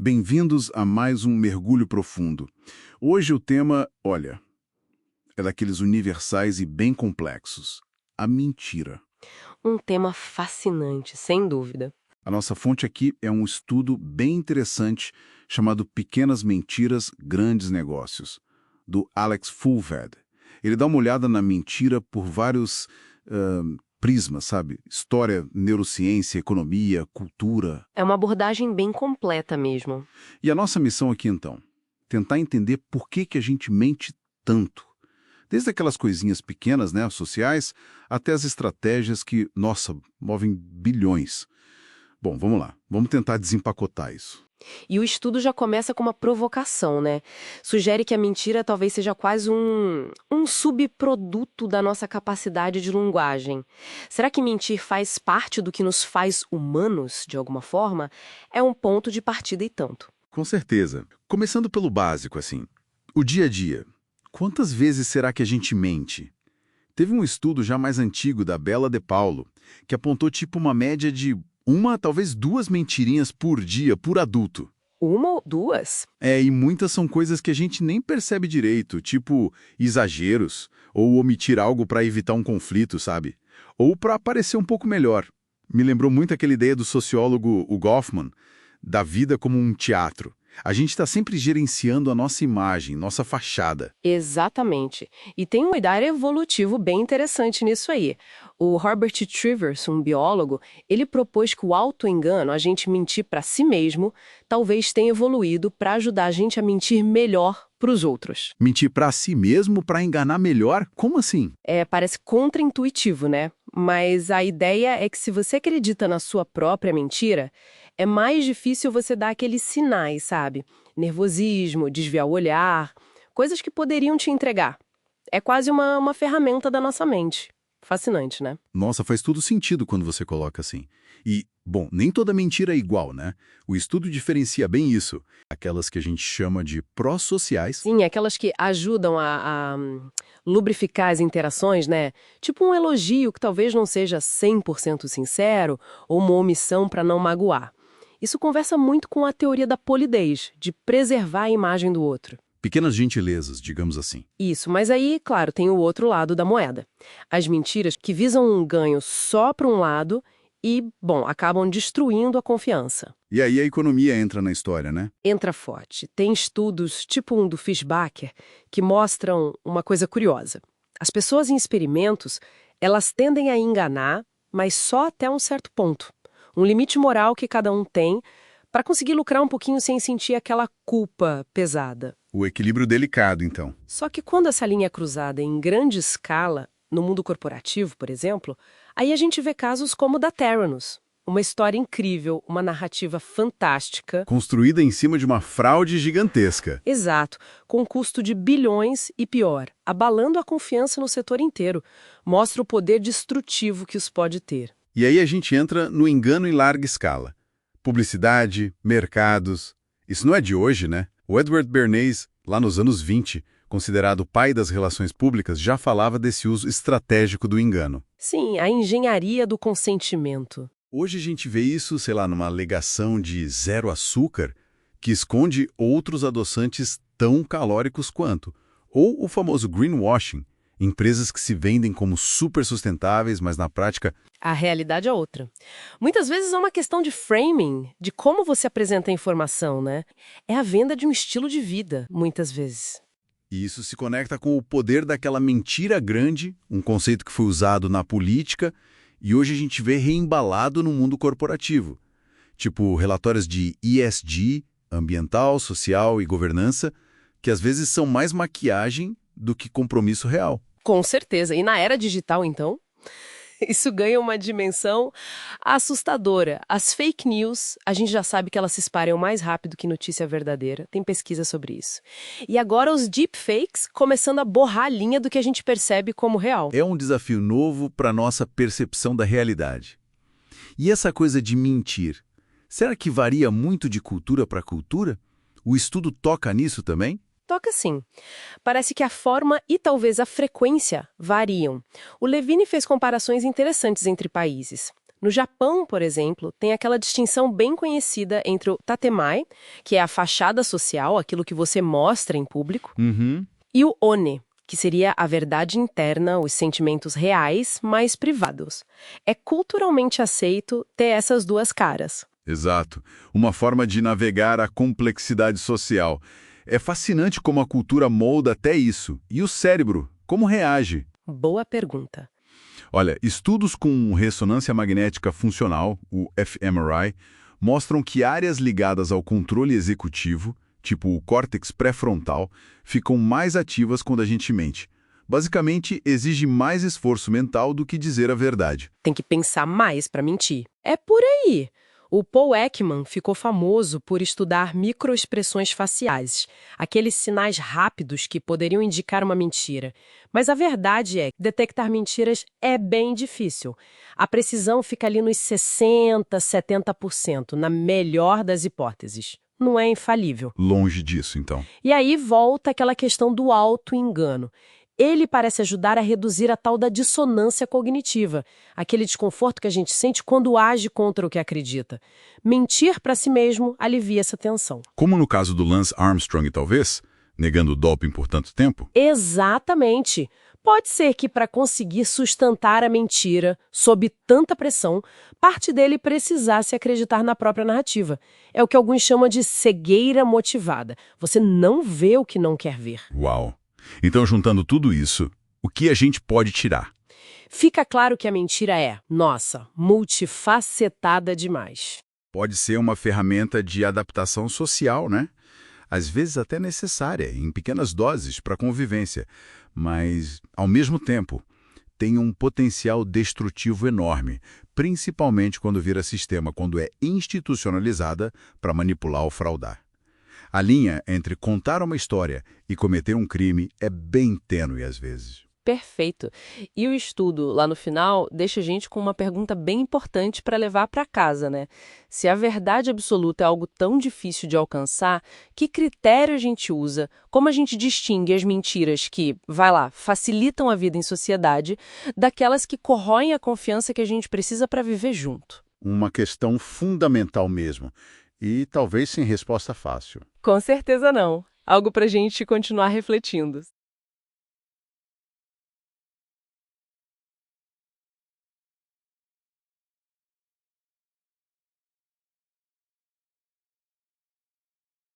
Bem-vindos a mais um Mergulho Profundo. Hoje o tema, olha, é daqueles universais e bem complexos. A mentira. Um tema fascinante, sem dúvida. A nossa fonte aqui é um estudo bem interessante chamado Pequenas Mentiras, Grandes Negócios, do Alex Fulved. Ele dá uma olhada na mentira por vários prismas, sabe? História, neurociência, economia, cultura. É uma abordagem bem completa mesmo. E a nossa missão aqui, então, tentar entender por que a gente mente tanto. Desde aquelas coisinhas pequenas, né, sociais, até as estratégias que, nossa, movem bilhões. Bom, vamos lá. Vamos tentar desempacotar isso. E o estudo já começa com uma provocação, né? Sugere que a mentira talvez seja quase um subproduto da nossa capacidade de linguagem. Será que mentir faz parte do que nos faz humanos, de alguma forma? É um ponto de partida e tanto. Com certeza. Começando pelo básico, assim. O dia a dia. Quantas vezes será que a gente mente? Teve um estudo já mais antigo da Bella De Paulo, que apontou tipo uma média de talvez duas mentirinhas por dia por adulto. Uma ou duas? E muitas são coisas que a gente nem percebe direito, tipo exageros, ou omitir algo para evitar um conflito, sabe? Ou para parecer um pouco melhor. Me lembrou muito aquela ideia do sociólogo o Goffman, da vida como um teatro. A gente está sempre gerenciando a nossa imagem, nossa fachada. Exatamente. E tem um olhar evolutivo bem interessante nisso aí. O Herbert Trivers, um biólogo, ele propôs que o autoengano, a gente mentir para si mesmo, talvez tenha evoluído para ajudar a gente a mentir melhor para os outros. Mentir para si mesmo para enganar melhor? Como assim? Parece contraintuitivo, né? Mas a ideia é que se você acredita na sua própria mentira, é mais difícil você dar aqueles sinais, sabe? Nervosismo, desviar o olhar, coisas que poderiam te entregar. É quase uma ferramenta da nossa mente. Fascinante, né? Nossa, faz todo sentido quando você coloca assim. E, bom, nem toda mentira é igual, né? O estudo diferencia bem isso. Aquelas que a gente chama de pró-sociais. Sim, aquelas que ajudam a lubrificar as interações, né? Tipo um elogio que talvez não seja 100% sincero ou uma omissão para não magoar. Isso conversa muito com a teoria da polidez, de preservar a imagem do outro. Pequenas gentilezas, digamos assim. Isso, mas aí, claro, tem o outro lado da moeda. As mentiras que visam um ganho só para um lado e, bom, acabam destruindo a confiança. E aí a economia entra na história, né? Entra forte. Tem estudos, tipo um do Fishbacher, que mostram uma coisa curiosa. As pessoas em experimentos, elas tendem a enganar, mas só até um certo ponto. Um limite moral que cada um tem para conseguir lucrar um pouquinho sem sentir aquela culpa pesada. O equilíbrio delicado, então. Só que quando essa linha é cruzada em grande escala, no mundo corporativo, por exemplo, aí a gente vê casos como o da Theranos. Uma história incrível, uma narrativa fantástica. Construída em cima de uma fraude gigantesca. Exato, com custo de bilhões e pior, abalando a confiança no setor inteiro. Mostra o poder destrutivo que isso pode ter. E aí a gente entra no engano em larga escala. Publicidade, mercados. Isso não é de hoje, né? O Edward Bernays, lá nos anos 20, considerado o pai das relações públicas, já falava desse uso estratégico do engano. Sim, a engenharia do consentimento. Hoje a gente vê isso, sei lá, numa alegação de zero açúcar, que esconde outros adoçantes tão calóricos quanto. Ou o famoso greenwashing, empresas que se vendem como super sustentáveis, mas na prática... A realidade é outra. Muitas vezes é uma questão de framing, de como você apresenta a informação, né? É a venda de um estilo de vida, muitas vezes. E isso se conecta com o poder daquela mentira grande, um conceito que foi usado na política, e hoje a gente vê reembalado no mundo corporativo. Tipo relatórios de ESG, ambiental, social e governança, que às vezes são mais maquiagem do que compromisso real. Com certeza. E na era digital, então, isso ganha uma dimensão assustadora. As fake news, a gente já sabe que elas se espalham mais rápido que notícia verdadeira. Tem pesquisa sobre isso. E agora os deepfakes começando a borrar a linha do que a gente percebe como real. É um desafio novo para a nossa percepção da realidade. E essa coisa de mentir, será que varia muito de cultura para cultura? O estudo toca nisso também? Toca sim. Parece que a forma e talvez a frequência variam. O Levine fez comparações interessantes entre países. No Japão, por exemplo, tem aquela distinção bem conhecida entre o tatemae, que é a fachada social, aquilo que você mostra em público, Uhum. e o one, que seria a verdade interna, os sentimentos reais, mais privados. É culturalmente aceito ter essas duas caras. Exato. Uma forma de navegar a complexidade social. É fascinante como a cultura molda até isso. E o cérebro, como reage? Boa pergunta. Olha, estudos com ressonância magnética funcional, o fMRI, mostram que áreas ligadas ao controle executivo, tipo o córtex pré-frontal, ficam mais ativas quando a gente mente. Basicamente, exige mais esforço mental do que dizer a verdade. Tem que pensar mais para mentir. É por aí. O Paul Ekman ficou famoso por estudar microexpressões faciais, aqueles sinais rápidos que poderiam indicar uma mentira. Mas a verdade é que detectar mentiras é bem difícil. A precisão fica ali nos 60%, 70%, na melhor das hipóteses. Não é infalível. Longe disso, então. E aí volta aquela questão do auto-engano. Ele parece ajudar a reduzir a tal da dissonância cognitiva, aquele desconforto que a gente sente quando age contra o que acredita. Mentir para si mesmo alivia essa tensão. Como no caso do Lance Armstrong, talvez, negando o doping por tanto tempo? Exatamente. Pode ser que para conseguir sustentar a mentira, sob tanta pressão, parte dele precisasse acreditar na própria narrativa. É o que alguns chamam de cegueira motivada. Você não vê o que não quer ver. Uau! Então, juntando tudo isso, o que a gente pode tirar? Fica claro que a mentira é, nossa, multifacetada demais. Pode ser uma ferramenta de adaptação social, né? Às vezes até necessária, em pequenas doses, para a convivência. Mas, ao mesmo tempo, tem um potencial destrutivo enorme, principalmente quando vira sistema, quando é institucionalizada para manipular ou fraudar. A linha entre contar uma história e cometer um crime é bem tênue às vezes. Perfeito. E o estudo, lá no final, deixa a gente com uma pergunta bem importante para levar para casa, né? Se a verdade absoluta é algo tão difícil de alcançar, que critério a gente usa? Como a gente distingue as mentiras que, vai lá, facilitam a vida em sociedade, daquelas que corroem a confiança que a gente precisa para viver junto? Uma questão fundamental mesmo, e talvez sem resposta fácil. Com certeza não. Algo para a gente continuar refletindo.